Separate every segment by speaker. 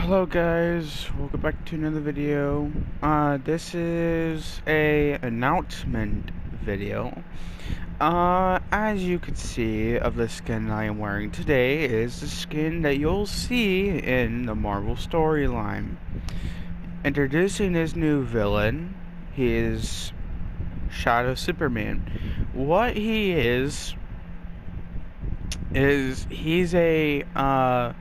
Speaker 1: Hello guys, welcome back to another video. This is a announcement video. As you can see of the skin I am wearing today is the skin that you'll see in the Marvel storyline. Introducing this new villain, he is Shadow Superman. What he is he's a,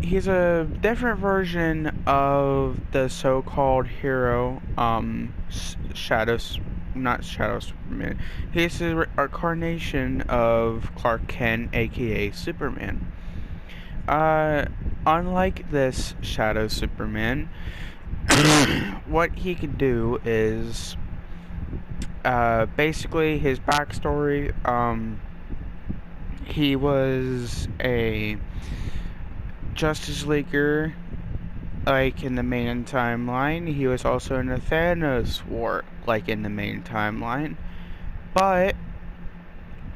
Speaker 1: he's a different version of the so-called hero, not Shadow Superman. He's a reincarnation of Clark Kent, aka Superman. Uh, Unlike this Shadow Superman, what he can do is, basically his backstory, he was a Justice Leaguer, like in the main timeline. He was also in the Thanos War, like in the main timeline. But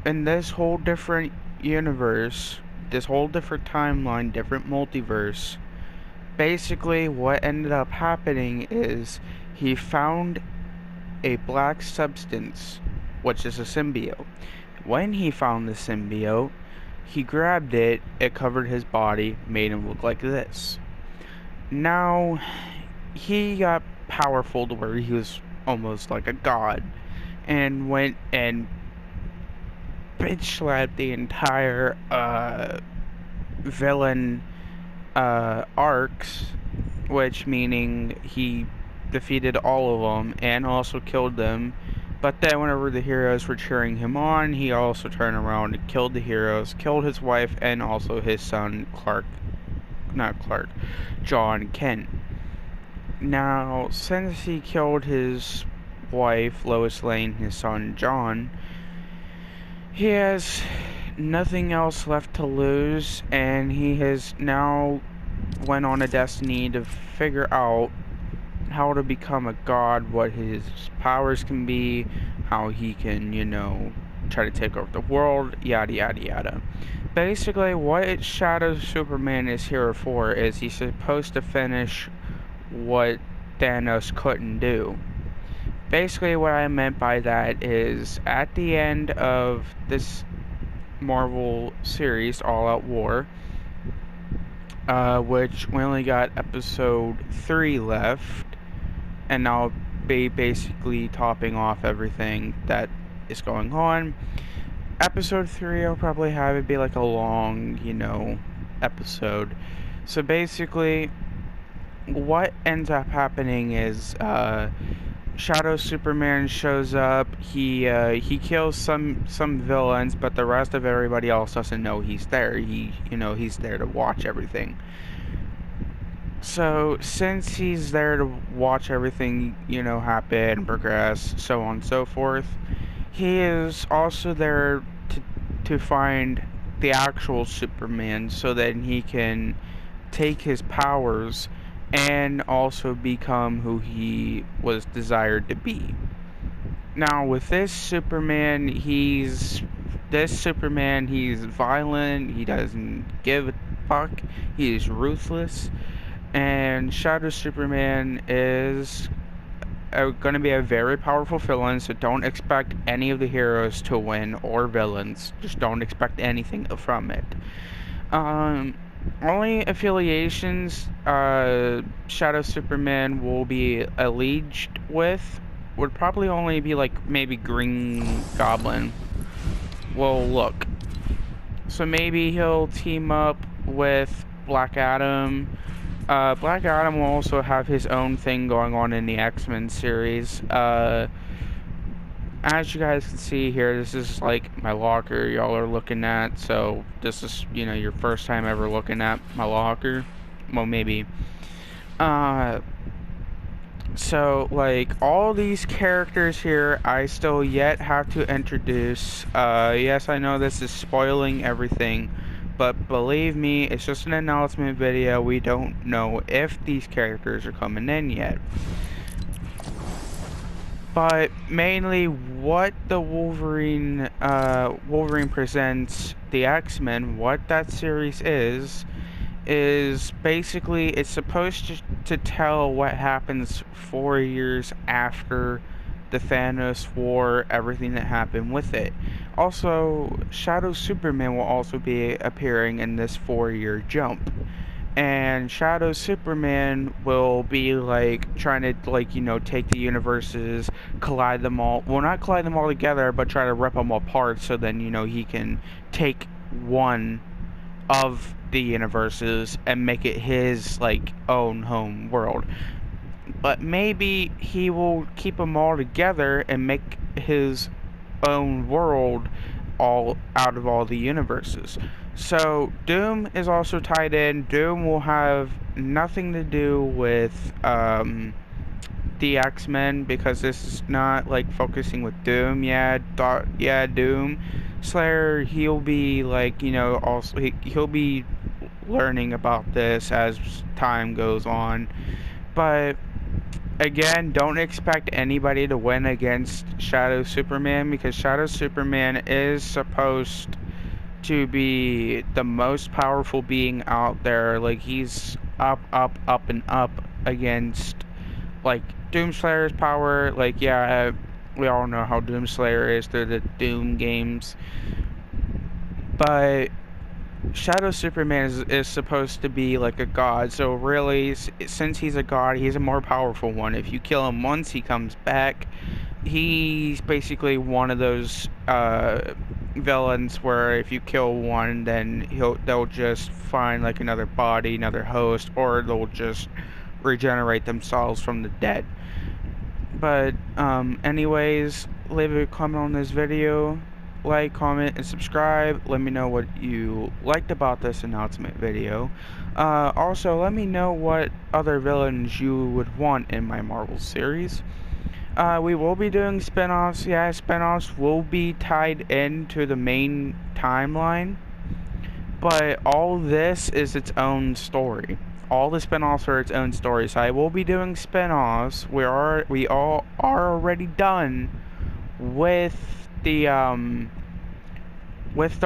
Speaker 1: in this whole different universe, this whole different timeline, different multiverse, basically what ended up happening is he found a black substance, which is a symbiote. When he found the symbiote, he grabbed it, it covered his body, made him look like this. Now, he got powerful to where he was almost like a god, and went and bitch slapped the entire, villain, arcs, which meaning he defeated all of them and also killed them. But then whenever the heroes were cheering him on, he also turned around and killed the heroes, killed his wife and also his son John Kent. Now, since he killed his wife, Lois Lane, his son John, he has nothing else left to lose, and he has now went on a destiny to figure out how to become a god, what his powers can be, how he can, try to take over the world, yada yada yada. Basically, what Shadow Superman is here for is he's supposed to finish what Thanos couldn't do. Basically, what I meant by that is at the end of this Marvel series, All Out War, which we only got episode 3 left, and I'll be basically topping off everything that is going on. Episode 3, I'll probably have it be like a long, episode. So basically, what ends up happening is, Shadow Superman shows up. He kills some villains, but the rest of everybody else doesn't know he's there. He's there to watch everything. So since he's there to watch everything, happen, progress, so on and so forth, he is also there to find the actual Superman, so that he can take his powers and also become who he was desired to be. Now, with this Superman, he's violent, he doesn't give a fuck, he's ruthless, and Shadow Superman is going to be a very powerful villain, so don't expect any of the heroes to win, or villains. Just don't expect anything from it. Only affiliations Shadow Superman will be alleged with would probably only be like maybe Green Goblin. Well, look. So maybe he'll team up with Black Adam. Black Adam will also have his own thing going on in the X-Men series. As you guys can see here, this is like my locker y'all are looking at. So this is, your first time ever looking at my locker. Well, maybe. So like all these characters here, I still yet have to introduce. Yes, I know this is spoiling everything, but believe me, it's just an announcement video. We don't know if these characters are coming in yet. But mainly what the Wolverine Presents the X-Men, what that series is is basically it's supposed to tell what happens 4 years after the Thanos War, everything that happened with it. Also, Shadow Superman will also be appearing in this 4 year jump. And Shadow Superman will be like trying to take the universes, collide them all. Well, not collide them all together, but try to rip them apart. So then he can take one of the universes and make it his own home world. But maybe he will keep them all together and make his own world all out of all the universes. So Doom is also tied in. Doom will have nothing to do with the X-Men, because this is not focusing with Doom. Yeah, Doom Slayer, he'll be also he'll be learning about this as time goes on. But again, don't expect anybody to win against Shadow Superman, because Shadow Superman is supposed to be the most powerful being out there. He's up, and up against Doomslayer's power. We all know how Doomslayer is through the Doom games. But Shadow Superman is supposed to be like a god, so really, since he's a god, he's a more powerful one. If you kill him once, he comes back. He's basically one of those villains where if you kill one, then they'll just find another body, another host, or they'll just regenerate themselves from the dead. But anyways, leave a comment on this video, like, comment, and subscribe. Let me know what you liked about this announcement video. Also, let me know what other villains you would want in my Marvel series. We will be doing spin-offs. Yeah, spin-offs will be tied into the main timeline, but all this is its own story. All the spin-offs are its own story. So I will be doing spin-offs. We all are already done with the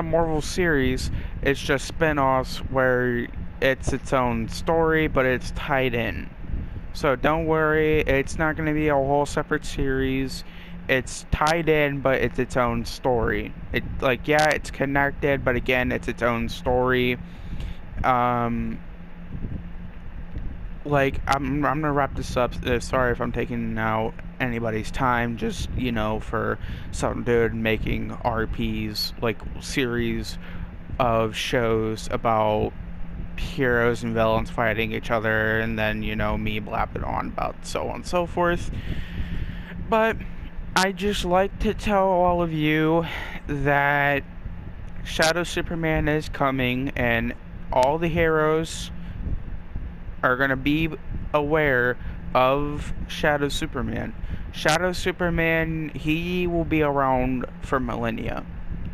Speaker 1: Marvel series. It's just spin-offs where it's its own story, but it's tied in. So don't worry, it's not going to be a whole separate series. It's tied in, but it's its own story. It's connected, but again, it's its own story. I'm gonna wrap this up. Sorry if I'm taking out anybody's time. Just for some dude making RPs, series of shows about heroes and villains fighting each other, and then me blabbing on about so on and so forth. But I just like to tell all of you that Shadow Superman is coming, and all the heroes are gonna be aware of Shadow Superman. Shadow Superman, he will be around for millennia.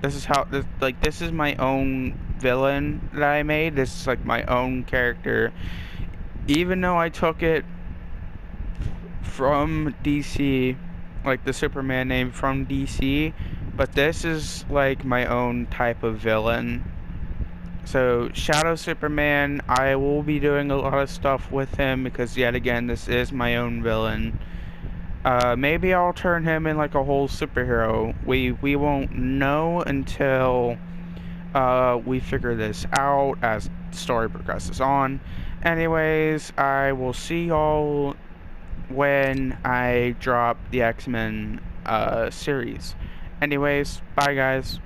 Speaker 1: This is my own villain that I made. This is my own character. Even though I took it from DC, the Superman name from DC, but this is my own type of villain. So Shadow Superman, I will be doing a lot of stuff with him because yet again, this is my own villain. Maybe I'll turn him in a whole superhero. We won't know until we figure this out as the story progresses on. Anyways, I will see y'all when I drop the X-Men series. Anyways, bye guys.